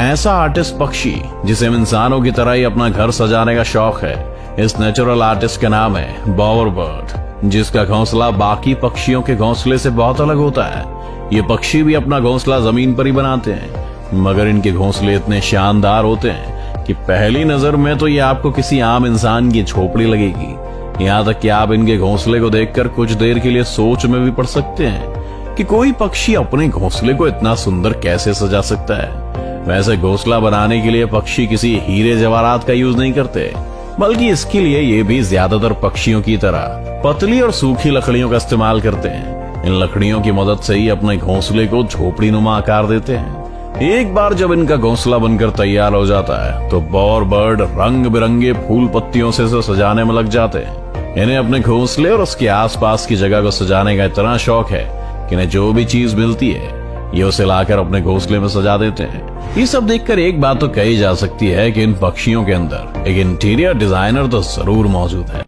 ऐसा आर्टिस्ट पक्षी जिसे इंसानों की तरह ही अपना घर सजाने का शौक है। इस नेचुरल आर्टिस्ट का नाम है बॉवर बर्ड, जिसका घोंसला बाकी पक्षियों के घोंसले से बहुत अलग होता है। ये पक्षी भी अपना घोंसला जमीन पर ही बनाते हैं, मगर इनके घोंसले इतने शानदार होते हैं कि पहली नजर में तो ये आपको किसी आम इंसान की झोपड़ी लगेगी। यहाँ तक कि आप इनके घोंसले को देखकर कुछ देर के लिए सोच में भी पड़ सकते हैं कि कोई पक्षी अपने घोंसले को इतना सुंदर कैसे सजा सकता है। वैसे घोंसला बनाने के लिए पक्षी किसी हीरे जवाहरात का यूज नहीं करते, बल्कि इसके लिए ये भी ज्यादातर पक्षियों की तरह पतली और सूखी लकड़ियों का इस्तेमाल करते हैं। इन लकड़ियों की मदद से ही अपने घोंसले को झोपड़ी नुमा आकार देते हैं। एक बार जब इनका घोंसला बनकर तैयार हो जाता है तो बॉवर बर्ड रंग बिरंगे फूल पत्तियों से सजाने में लग जाते हैं। इन्हें अपने घोंसले और उसके आसपास की जगह को सजाने का इतना शौक है कि इन्हें जो भी चीज मिलती है ये उसे लाकर अपने घोंसले में सजा देते हैं। ये सब देखकर एक बात तो कही जा सकती है कि इन पक्षियों के अंदर एक इंटीरियर डिजाइनर तो जरूर मौजूद है।